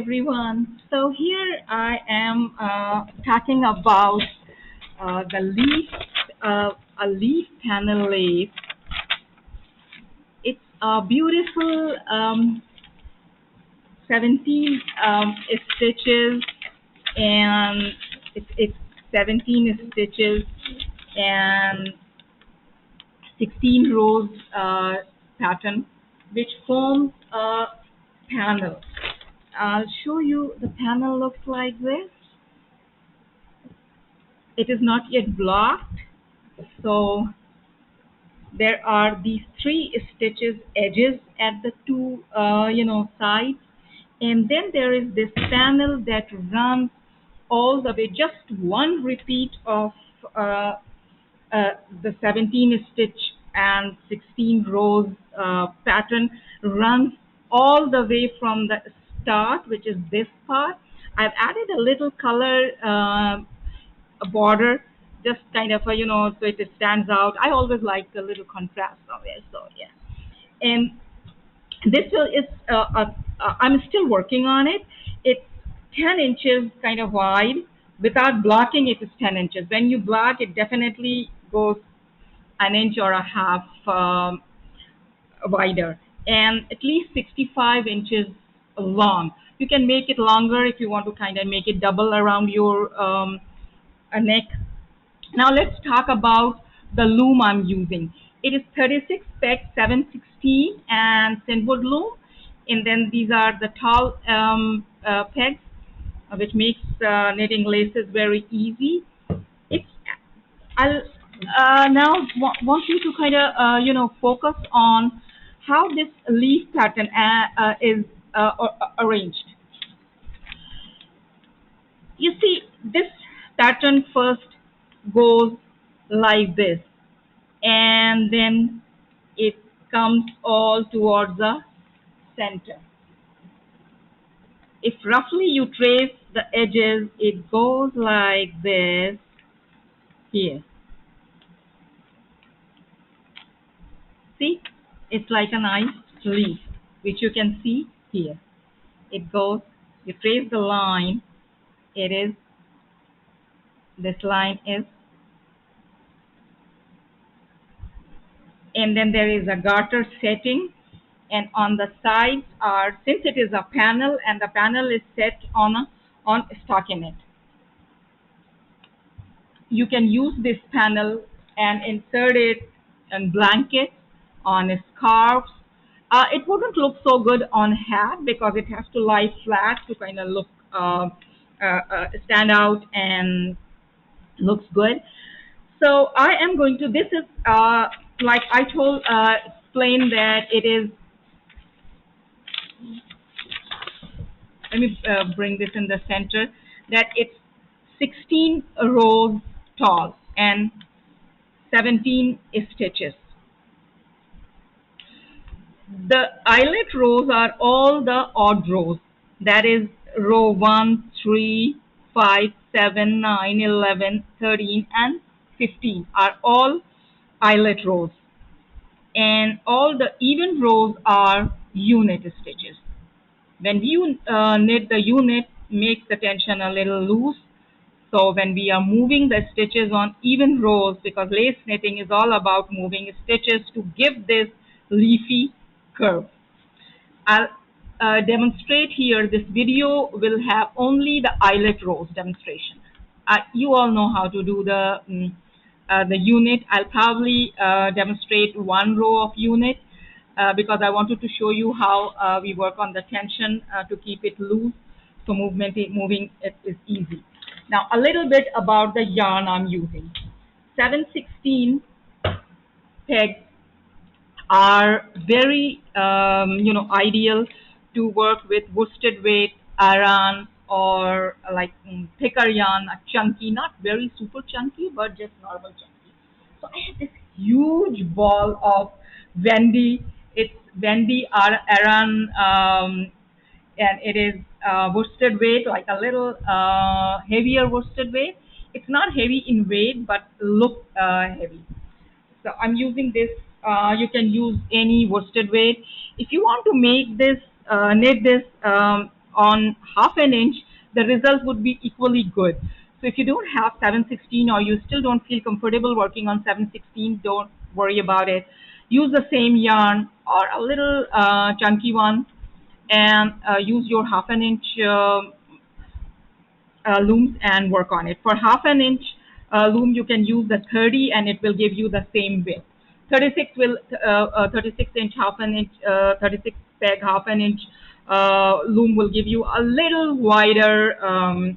everyone. So here I am talking about the leaf, a leaf panel lace. It's a beautiful 17 stitches, and it's 17 stitches and 16 rows pattern, which forms a panel. I'll show you the panel looks like this. It is not yet blocked, so there are these three stitches edges at the two sides, and then there is this panel that runs all the way, just one repeat of uh, the 17 stitch and 16 rows pattern runs all the way from the start, which is this part. I've added a little color a border, just kind of so it stands out. I always like a little contrast of it, so yeah. And this is I'm still working on it. It's 10 inches kind of wide. Without blocking, it is 10 inches. When you block, it definitely goes an inch or a half wider, and at least 65 inches long. You can make it longer if you want to kind of make it double around your neck. Now let's talk about the loom I'm using. It is 36 peg 716 and Sinwood loom, and then these are the tall pegs, which makes knitting laces very easy. It's I'll now want you to kind of focus on how this leaf pattern is arranged. You see, this pattern first goes like this, and then it comes all towards the center. If roughly you trace the edges, it goes like this here. See, it's like a nice leaf, which you can see here. It goes, you trace the line, it is, this line is, and then there is a garter setting, and on the sides are, since it is a panel and the panel is set on stockinette, you can use this panel and insert it in blankets, on scarves. It wouldn't look so good on hat because it has to lie flat to kind of look stand out and looks good. So I am going to, this is like I told, explain that it is, let me bring this in the center, that it's 16 rows tall and 17 stitches. The eyelet rows are all the odd rows. That is row 1, 3, 5, 7, 9, 11, 13, and 15 are all eyelet rows. And all the even rows are unit stitches. When you knit the unit, makes the tension a little loose. So when we are moving the stitches on even rows, because lace knitting is all about moving stitches to give this leafy curve. I'll demonstrate here. This video will have only the eyelet rows demonstration. You all know how to do the unit. I'll probably demonstrate one row of unit because I wanted to show you how we work on the tension to keep it loose, so moving it is easy. Now a little bit about the yarn I'm using. 716 pegs are very ideal to work with worsted weight, aran, or like thicker yarn, chunky, not very super chunky, but just normal chunky. So I have this huge ball of Wendy. It's Wendy aran, and it is worsted weight, like a little heavier worsted weight. It's not heavy in weight, but look heavy. So I'm using this. You can use any worsted weight. If you want to make this, knit this on half an inch, the result would be equally good. So if you don't have 716 or you still don't feel comfortable working on 716, don't worry about it. Use the same yarn or a little chunky one, and use your half an inch looms and work on it. For half an inch loom, you can use the 30 and it will give you the same width. 36 inch half an inch, 36 peg half an inch loom will give you a little wider.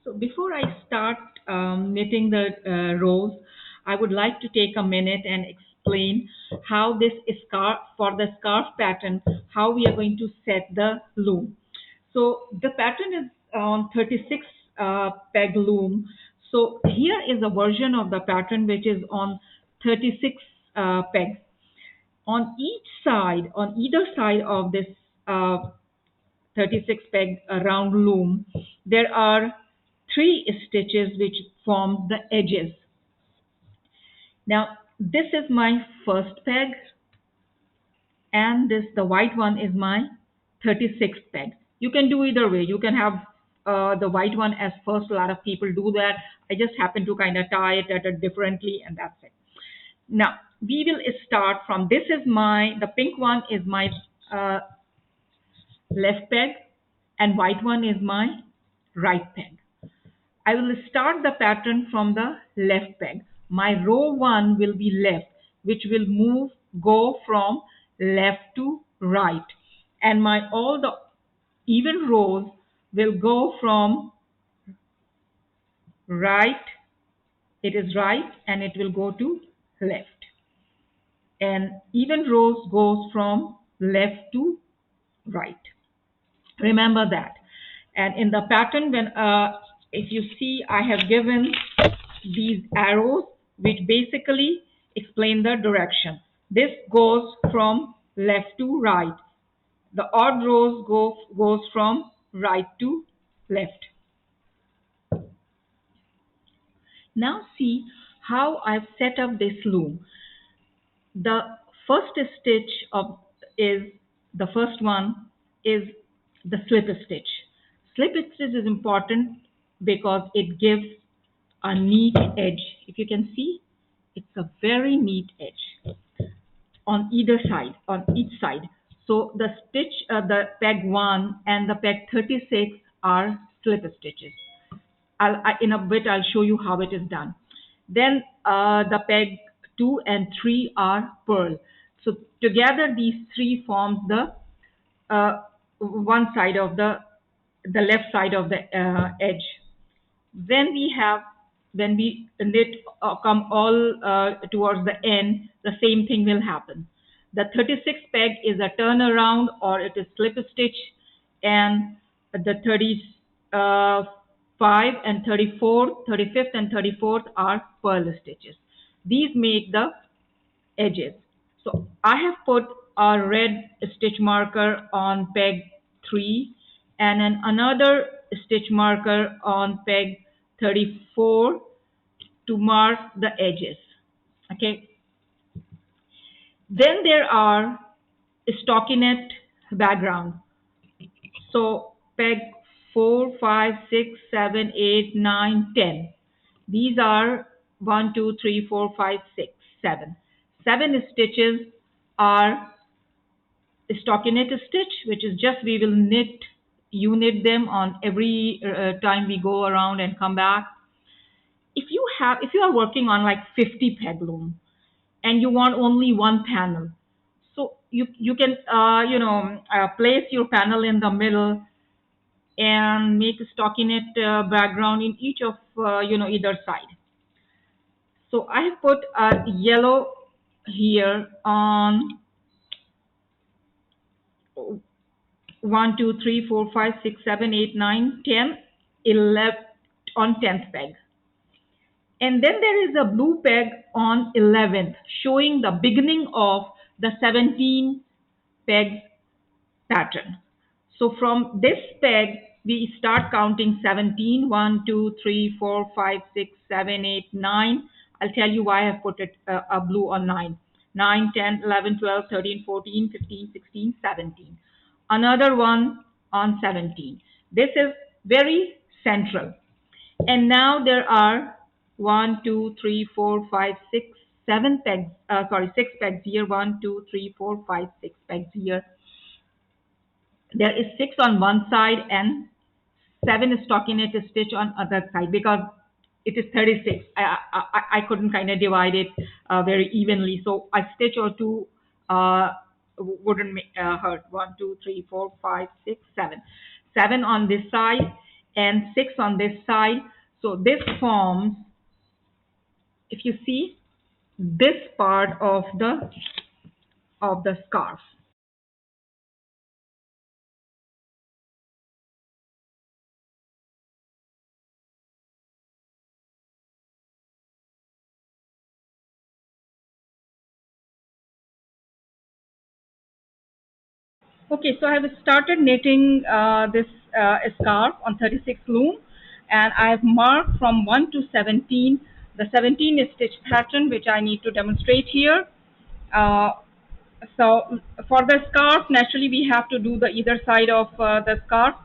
So before I start knitting the rows, I would like to take a minute and explain how this scarf, for the scarf pattern, how we are going to set the loom. So the pattern is on 36 peg loom. So here is a version of the pattern which is on 36 pegs. On each side, on either side of this 36 peg round loom, there are three stitches which form the edges. Now this is my first peg, and this, the white one, is my 36th peg. You can do either way. You can have the white one as first. A lot of people do that. I just happen to kind of tie it at it differently, and that's it. Now we will start from, this is my, the pink one is my uh, left peg, and white one is my right peg. I will start the pattern from the left peg. My row 1 will be left, which will move, go from left to right. And my all the even rows will go from right, it is right, and it will go to left. And even rows goes from left to right. Remember that. And in the pattern, when if you see, I have given these arrows which basically explain the direction. This goes from left to right. The odd rows goes from right to left. Now see how I've set up this loom. The first stitch of is the first one is the slip stitch. Slip stitch is important because it gives a neat edge. If you can see, it's a very neat edge on either side, on each side. So the stitch, the peg 1 and the peg 36 are slip stitches. In a bit I'll show you how it is done. Then the peg 2 and 3 are purl. So together these three forms the one side of the left side of the edge. Then we have, when we knit come all towards the end, the same thing will happen. The 36 peg is a turnaround or it is slip stitch, and the 35 and 34, 35th and 34th are purl stitches. These make the edges. So I have put a red stitch marker on peg 3 and then another stitch marker on peg 34 to mark the edges. Okay. Then there are stockinette background. So peg 4, 5, 6, 7, 8, 9, 10. These are 1, 2, 3, 4, 5, 6, 7. 7 stitches are stockinette stitch, which is just we will knit, you knit them on every time we go around and come back. If you are working on like 50 peg loom and you want only one panel, so you can place your panel in the middle and make a stockinette background in each of either side. So I have put a yellow here on 1, 2, 3, 4, 5, 6, 7, 8, 9, 10, 11 on 10th peg. And then there is a blue peg on 11th, showing the beginning of the 17 peg pattern. So from this peg, we start counting 17, 1, 2, 3, 4, 5, 6, 7, 8, 9. I'll tell you why I have put it a blue on 9. 9, 10, 11, 12, 13, 14, 15, 16, 17. Another one on 17. This is very central. And now there are one, two, three, four, five, six, 7 pegs, sorry, 6 pegs here. One, two, three, four, five, 6 pegs here. There is 6 on one side and 7 stockinette stitch on other side because it is 36. I couldn't kind of divide it very evenly, so a stitch or two uh, wouldn't hurt. One, two, three, four, five, six, 7. 7 on this side and 6 on this side. So this forms, if you see, this part of the scarf. Okay, so I have started knitting this scarf on 36 loom, and I have marked from 1 to 17 the 17 stitch pattern which I need to demonstrate here. Uh, so for the scarf, naturally we have to do the either side of the scarf.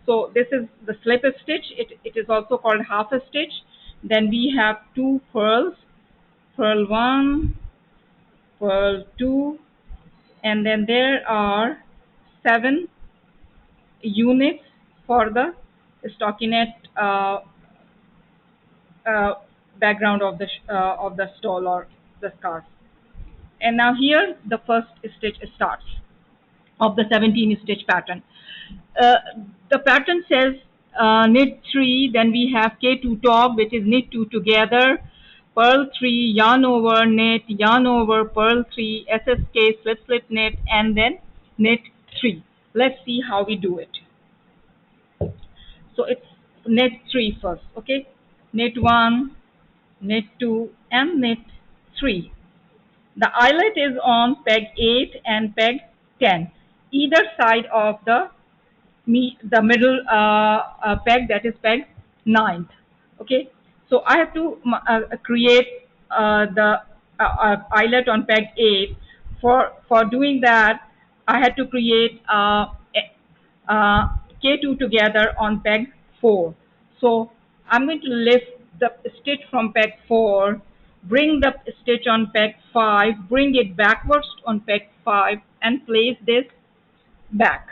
So this is the slip stitch. It is also called half a stitch. Then we have 2 purls, purl 1, purl 2, and then there are 7 units for the stockinette uh, background of the stole or the scarf. And now here the first stitch starts of the 17 stitch pattern. Uh, the pattern says knit 3, then we have K2 top, which is knit 2 together, purl 3, yarn over, knit, yarn over, purl 3, SSK, slip slip knit, and then knit 3. Let's see how we do it. So it's knit 3 first, okay? Knit 1, knit 2, and knit 3. The eyelet is on peg 8 and peg 10, either side of the middle peg, that is peg 9th. Okay, so I have to create the eyelet on peg 8. For doing that, I had to create uh, K2 together on peg 4. So I'm going to lift the stitch from peg 4, bring the stitch on peg 5, bring it backwards on peg 5, and place this back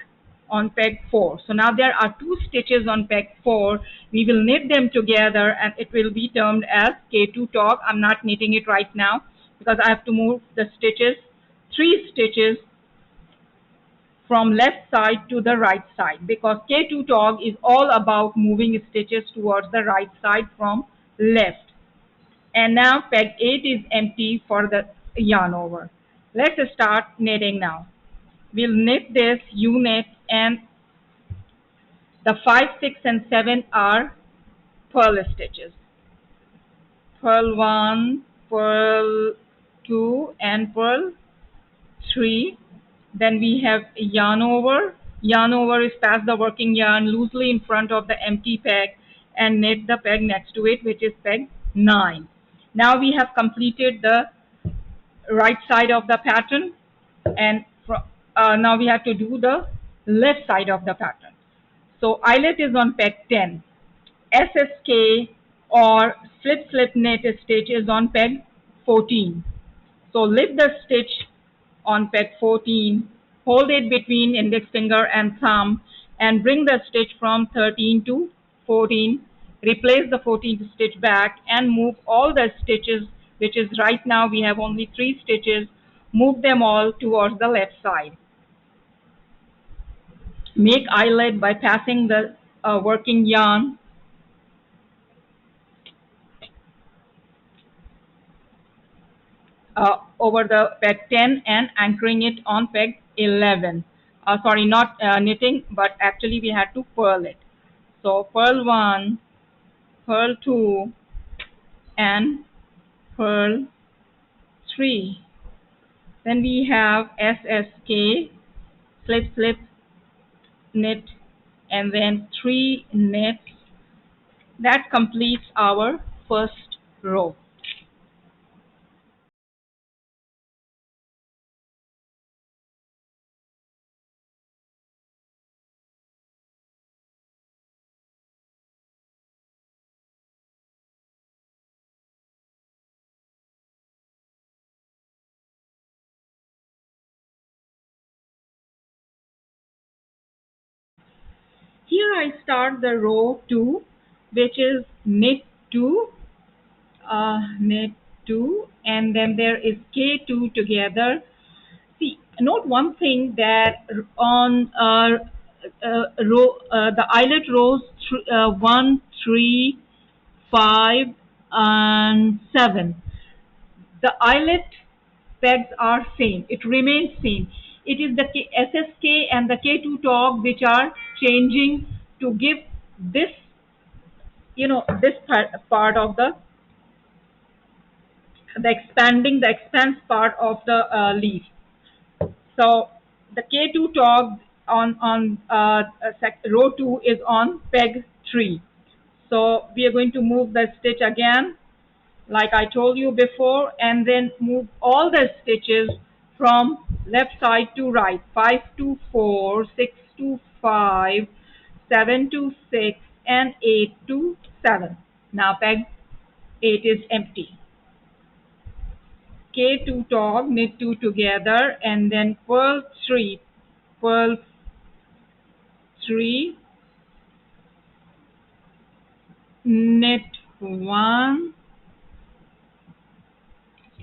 on peg 4. So now there are 2 stitches on peg 4. We will knit them together and it will be termed as K2 top. I'm not knitting it right now because I have to move the stitches, 3 stitches from left side to the right side, because K2 tog is all about moving stitches towards the right side from left. And now peg 8 is empty for the yarn over. Let's start knitting now. We'll knit this unit, and the 5, 6, and 7 are purl stitches. Purl 1, purl 2, and purl 3. Then we have yarn over. Yarn over is pass the working yarn loosely in front of the empty peg and knit the peg next to it, which is peg 9. Now we have completed the right side of the pattern, and now we have to do the left side of the pattern. So eyelet is on peg 10. SSK or slip slip knit stitch is on peg 14. So lift the stitch on peg 14, hold it between index finger and thumb, and bring the stitch from 13 to 14. Replace the 14th stitch back and move all the stitches, which is right now we have only 3 stitches, move them all towards the left side. Make eyelet by passing the working yarn over the peg 10 and anchoring it on peg 11. Sorry, not knitting, but actually we had to purl it. So purl 1, purl 2, and purl 3. Then we have SSK, slip slip knit, and then 3 knits. That completes our first row. Here I start the row 2, which is knit 2, knit 2, and then there is K2 together. See, note one thing that on the eyelet rows 1, 3, 5, and 7. The eyelet pegs are same. It remains same. It is the SSK and the K2 tog which are changing to give this, this part of the expanse part of the leaf. So the K2 tog on row 2 is on peg 3. So we are going to move the stitch again like I told you before, and then move all the stitches from left side to right. 5 to 4, 6 to 5, 7 to 6, and 8 to 7. Now peg 8 is empty. K2 tog, knit 2 together, and then purl 3, purl 3, knit 1,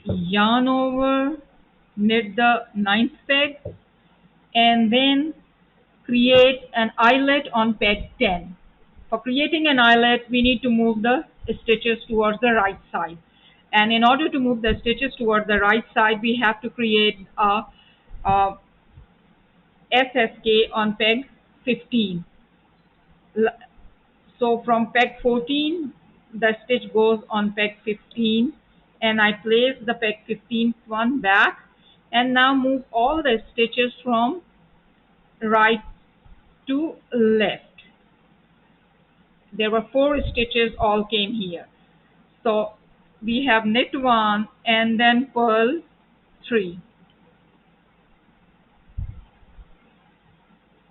yarn over, knit the ninth peg, and then create an eyelet on peg 10. For creating an eyelet, we need to move the stitches towards the right side. And in order to move the stitches towards the right side, we have to create a SSK on peg 15. So from peg 14, the stitch goes on peg 15, and I place the peg 15th one back, and now move all the stitches from right to left. There were 4 stitches all came here. So we have knit 1 and then purl 3.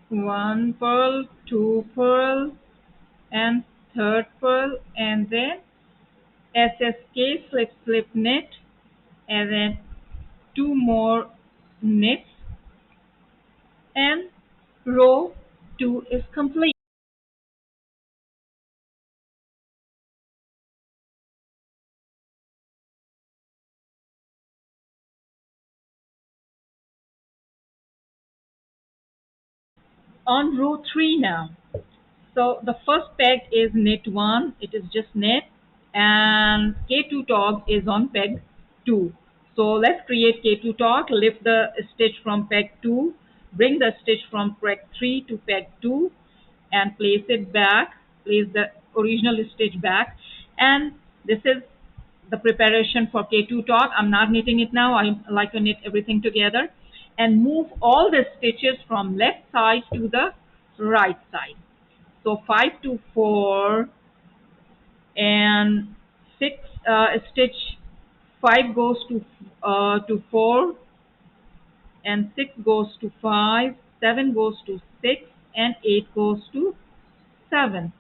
1 purl, 2 purl, and third purl, and then SSK slip slip knit, and then 2 more knits, and row 2 is complete. On row 3 now. So the first peg is knit 1, it is just knit, and K2 tog is on peg 2. So let's create K2 tog, lift the stitch from peg 2, bring the stitch from peg 3 to peg 2, and place it back, place the original stitch back, and this is the preparation for K2 tog. I'm not knitting it now, I like to knit everything together, and move all the stitches from left side to the right side. So 5 to 4 and 6 stitch, 5 goes to 4, and 6 goes to 5, 7 goes to 6, and 8 goes to 7.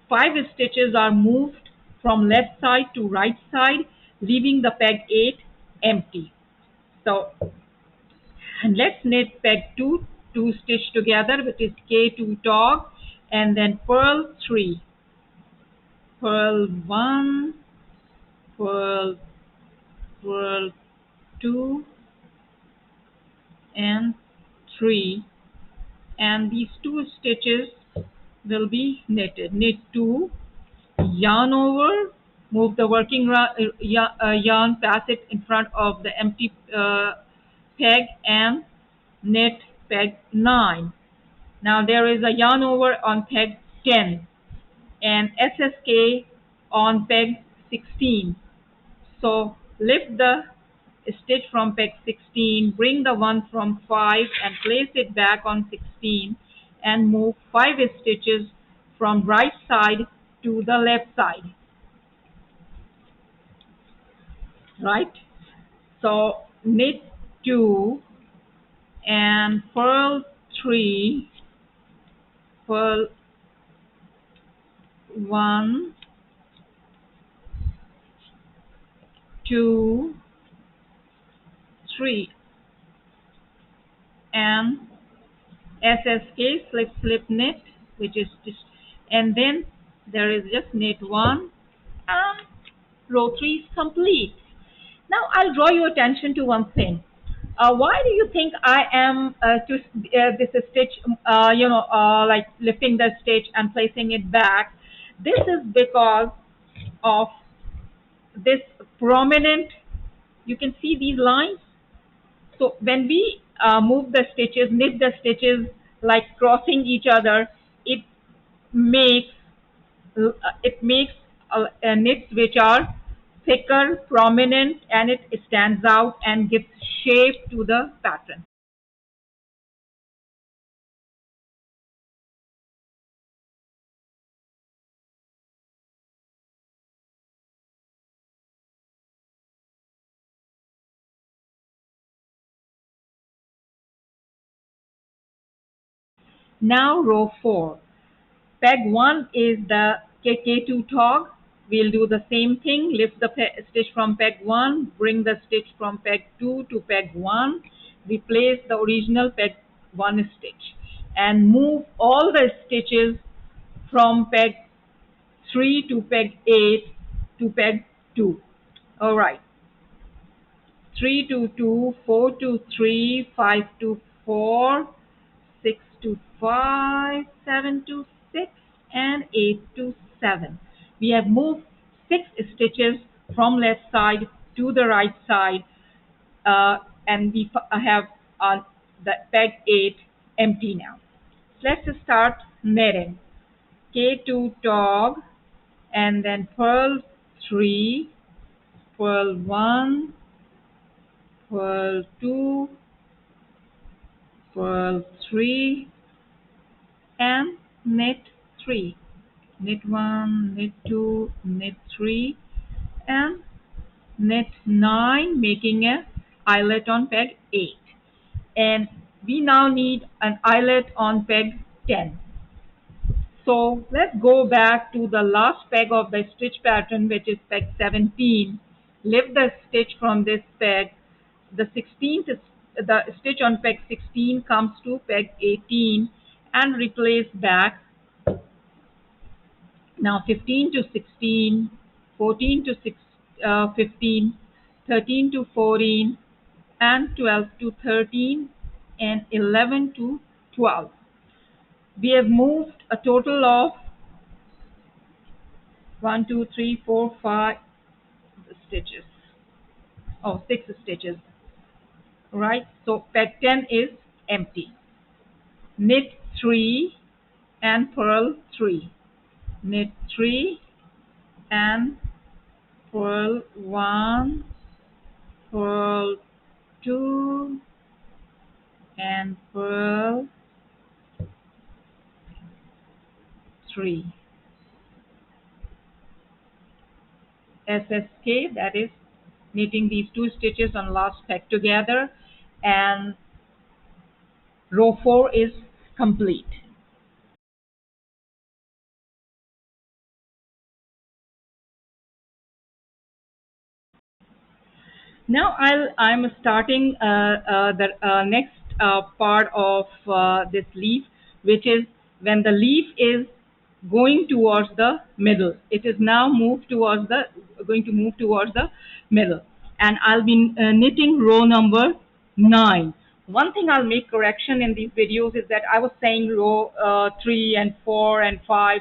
5 stitches are moved from left side to right side, leaving the peg 8 empty. So, and let's knit peg 2, 2 stitch together, which is K2 tog, and then purl 3. Purl 1, purl, purl 2, and 3, and these 2 stitches will be knitted. Knit 2, yarn over, move the working yarn, pass it in front of the empty peg, and knit peg 9. Now there is a yarn over on peg 10 and SSK on peg 16. So lift the stitch from peg 16, bring the one from 5 and place it back on 16, and move 5 stitches from right side to the left side. Right? So knit 2 and purl 3, purl 1, 2, 3, and SSK slip slip knit, which is just, and then there is just knit 1 and row 3 is complete. Now I'll draw your attention to one thing. Why do you think I am this stitch, like lifting the stitch and placing it back? This is because of this prominent, you can see these lines. So when we move the stitches, knit the stitches like crossing each other, it makes knits which are thicker, prominent, and it stands out and gives shape to the pattern. Now row 4. Peg 1 is the K2 tog. We'll do the same thing. Lift the stitch from peg 1, bring the stitch from peg 2 to peg 1, replace the original peg 1 stitch, and move all the stitches from peg 3 to peg 8 to peg 2. Alright. 3 to 2, 4 to 3, 5 to 4, 6 to 5, 7 to 6, and 8 to 7. We have moved 6 stitches from left side to the right side, and we have the peg 8 empty now. Let's start knitting. K2 tog, and then purl 3, purl 1, purl 2, purl 3, and knit 3. Knit 1, knit 2, knit 3, and knit 9, making a eyelet on peg 8. And we now need an eyelet on peg 10. So let's go back to the last peg of the stitch pattern, which is peg 17. Lift the stitch from this peg. The 16th, the stitch on peg 16 comes to peg 18 and replace back. Now 15 to 16, 14 to 15, 13 to 14, and 12 to 13, and 11 to 12. We have moved a total of 1, 2, 3, 4, 5 stitches. Oh, 6 stitches. Right? So peg 10 is empty. Knit 3 and purl 3. Knit 3 and purl 1, purl 2, and purl 3. SSK, that is knitting these 2 stitches on last peg together, and row 4 is complete. Now I'm starting the next part of this leaf, which is when the leaf is going towards the middle. It is now going to move towards the middle, and I'll be knitting row number 9. One thing I'll make correction in these videos is that I was saying row 3 and 4 and 5.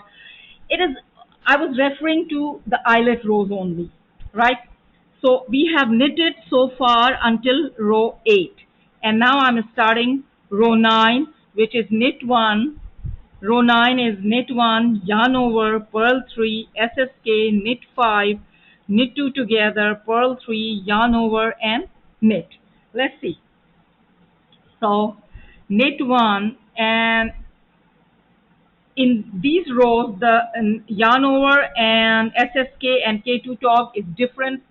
It is, I was referring to the eyelet rows only, right? So we have knitted so far until row 8, and now I'm starting row 9, which is knit 1. Row 9 is knit 1, yarn over, purl 3, SSK, knit 5, knit 2 together, purl 3, yarn over, and knit. Let's see. So knit 1, and in these rows, the yarn over and SSK and K2 tog is different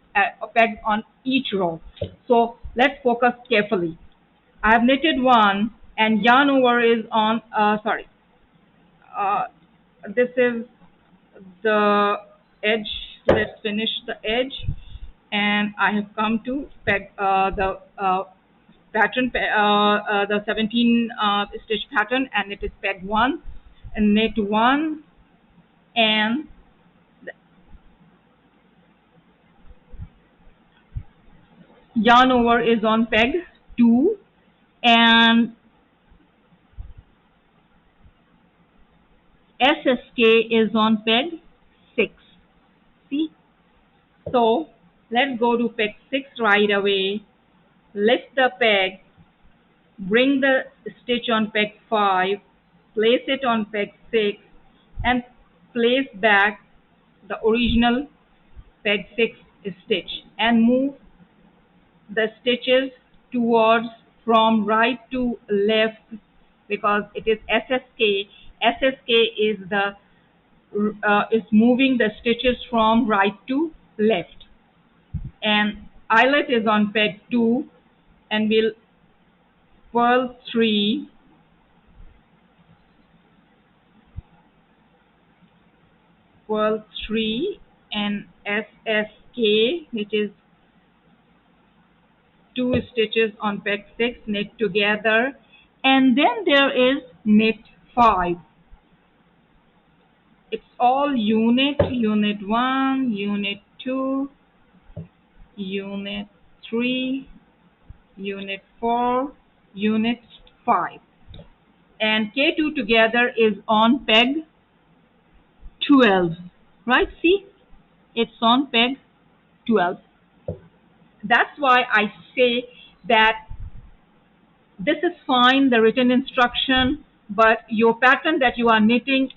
pegged on each row. So let's focus carefully. I have knitted 1, and yarn over is on, uh, this is the edge. Let's finish the edge, and I have come to peg the pattern, the 17 stitch pattern, and it is peg 1. knit 1, and yarn over is on peg 2, and SSK is on peg 6. See? So let's go to peg 6 right away. Lift the peg, bring the stitch on peg 5, place it on peg 6, and place back the original peg 6 stitch, and move the stitches towards from right to left, because it is SSK. SSK is the is moving the stitches from right to left, and eyelet is on peg 2, and we'll purl 3, purl 3, and SSK, which is 2 stitches on peg 6, knit together, and then there is knit 5. It's all unit 1, unit 2, unit 3, unit 4, unit 5. And K2 together is on peg 12. Right? See? It's on peg 12. That's why I say that this is fine, the written instruction, but your pattern that you are knitting,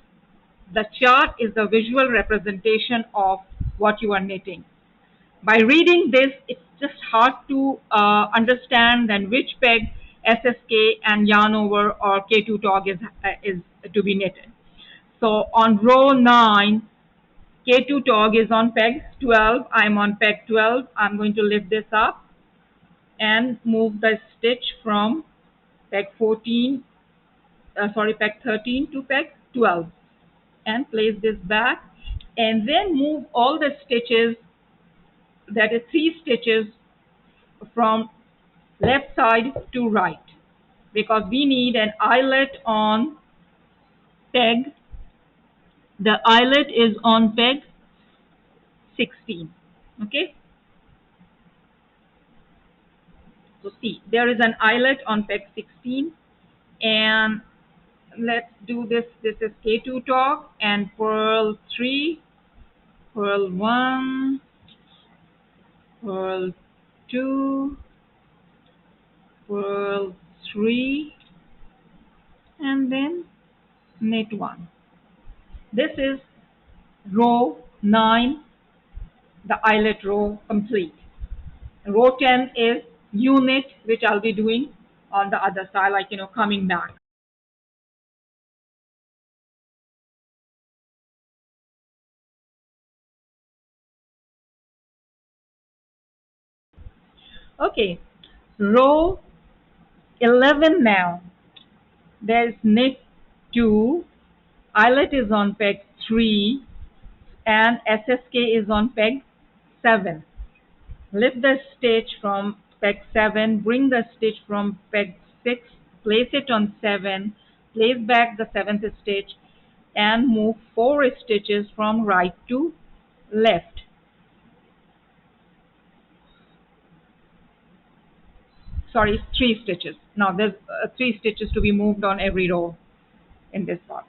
the chart is the visual representation of what you are knitting. By reading this, it's just hard to understand then which peg SSK and yarn over or K2 tog is to be knitted. So on row 9, K2 tog is on peg 12. I'm on peg 12. I'm going to lift this up and move the stitch from peg 14, peg 13 to peg 12, and place this back, and then move all the stitches, that is 3 stitches, from left side to right, because we need an eyelet on peg. The eyelet is on peg 16. Okay, so see, there is an eyelet on peg 16, and let's do this. This is K2 tog, and purl 3, purl 1, purl 2, purl 3, and then knit 1. This is row 9, the eyelet row complete. Row 10 is unit, which I'll be doing on the other side, like, coming back. Okay, row 11 now. There's knit 2, eyelet is on peg 3, and SSK is on peg 7. Lift the stitch from peg 7, bring the stitch from peg 6, place it on 7, place back the 7th stitch, and move 4 stitches from right to left. Sorry, 3 stitches. Now there's 3 stitches to be moved on every row in this part.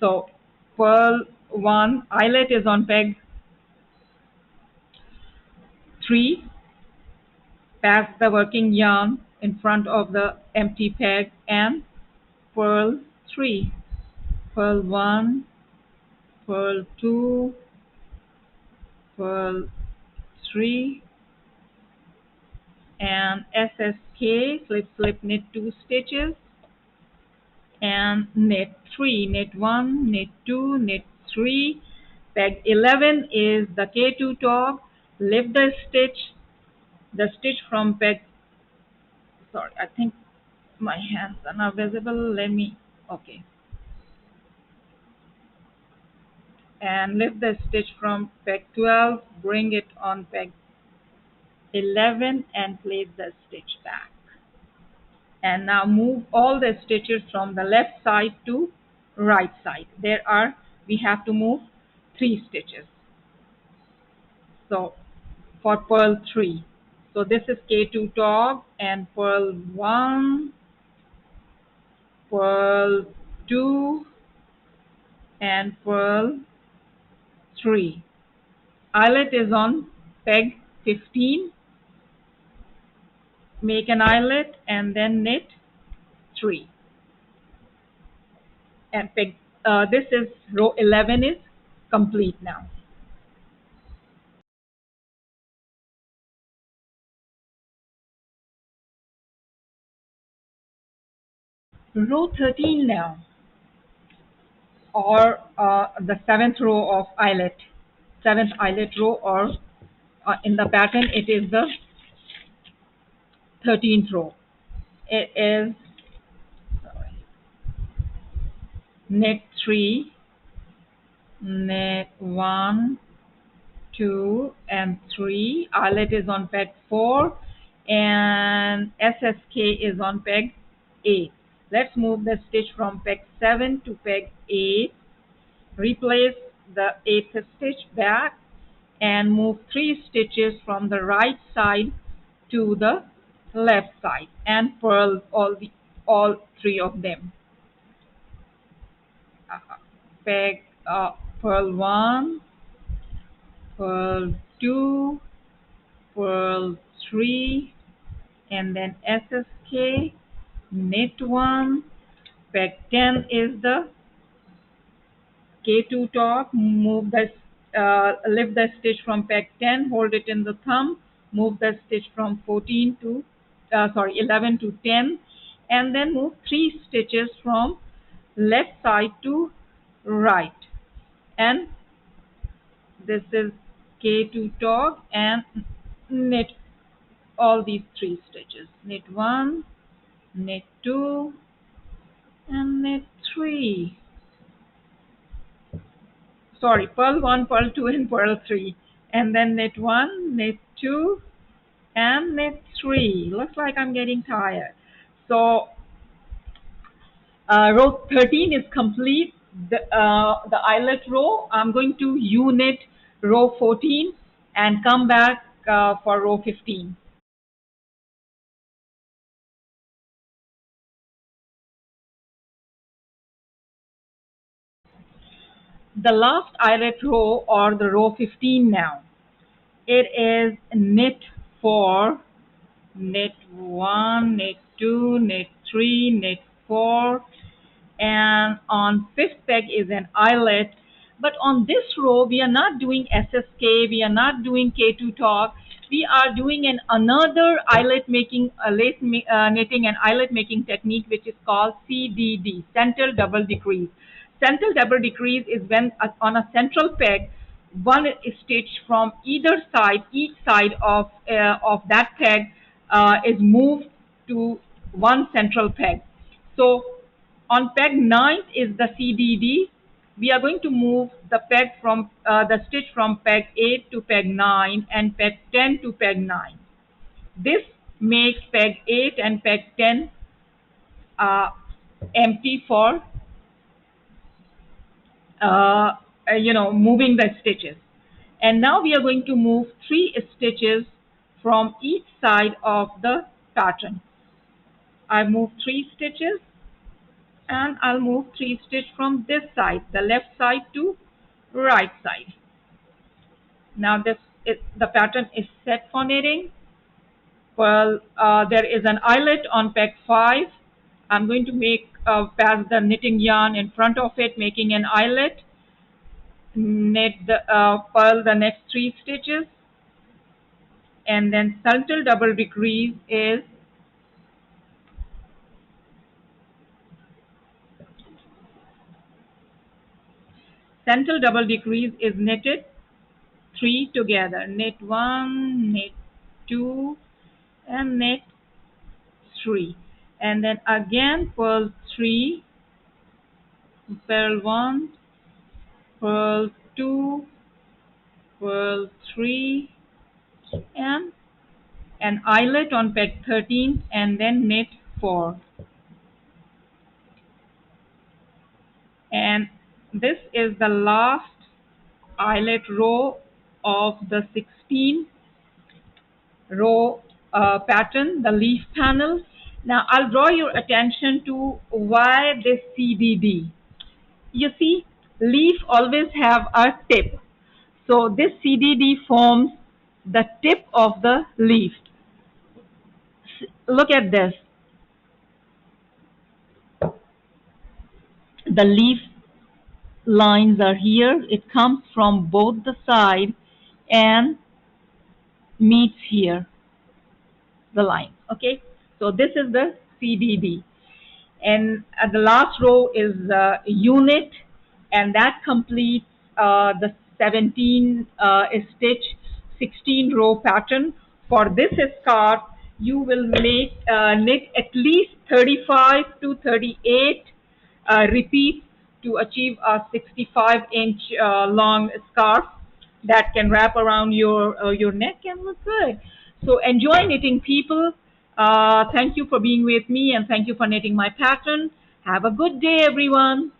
So purl 1, eyelet is on peg 3, pass the working yarn in front of the empty peg, and purl 3, purl 1, purl 2, purl 3, and SSK, slip knit 2 stitches, and knit 3, knit 1, knit 2, knit 3. Peg 11 is the K2 tog. Lift the stitch from peg, sorry, I think my hands are not visible, let me, okay, and lift the stitch from peg 12, bring it on peg 11, and place the stitch back. And now move all the stitches from the left side to right side. We have to move 3 stitches. So for purl 3. So this is K2 top and purl 1, purl 2 and purl 3. Eyelet is on peg 15. Make an eyelet and then knit 3. And peg, this is row 11 is complete now. Row 13 now, or the 7th row of eyelet, 7th eyelet row, or in the pattern it is the 13th row. It is, sorry, knit 3, knit 1, 2 and 3. Eyelet is on peg 4 and SSK is on peg 8. Let's move the stitch from peg 7 to peg 8. Replace the 8th stitch back and move 3 stitches from the right side to the left side and purl all 3 of them. Peg purl 1, purl 2, purl 3, and then SSK, knit 1, peg 10 is the K2 top, lift the stitch from peg 10, hold it in the thumb, move the stitch from 11 to 10, and then move 3 stitches from left side to right. And this is K2 top and knit all these 3 stitches. Knit 1, knit 2, and knit 3. Sorry, purl 1, purl 2 and purl 3. And then knit 1, knit 2 and knit 3. Looks like I'm getting tired. So row 13 is complete. The eyelet row, I'm going to U-knit row 14 and come back for row 15. The last eyelet row, or the row 15 now. It is knit 4, knit 1, knit 2, knit 3, knit 4, and on 5th peg is an eyelet. But on this row we are not doing SSK, we are not doing K2 top, we are doing another eyelet making, knitting and eyelet making technique, which is called CDD, central double decrease. Central double decrease is when on a central peg, one stitch from either side, each side of that peg is moved to one central peg. So on peg 9 is the CDD. We are going to move the stitch from peg 8 to peg 9 and peg 10 to peg 9. This makes peg 8 and peg 10 uh, empty for moving the stitches. And now we are going to move 3 stitches from each side of the pattern. I move 3 stitches and I'll move 3 stitches from this side, the left side to right side. Now the pattern is set for knitting. Well, there is an eyelet on peg 5. I'm going to pass the knitting yarn in front of it, making an eyelet. Purl the next 3 stitches, and then central double decrease is knitted 3 together. Knit 1, knit 2, and knit 3, and then again purl 3, purl 1, purl 2, purl 3, and an eyelet on peg 13, and then knit 4, This is the last eyelet row of the 16 row pattern, the leaf panel. Now I'll draw your attention to why this CDD. You see, leaf always have a tip. So this CDD forms the tip of the leaf. Look at this. The leaf lines are here. It comes from both the side and meets here, the line. Okay, so this is the CDD. And the last row is unit, and that completes the 17 stitch 16 row pattern. For this scarf you will make knit at least 35 to 38 repeats to achieve a 65-inch long scarf that can wrap around your neck and look good. So enjoy knitting, people. Thank you for being with me, and thank you for knitting my pattern. Have a good day, everyone.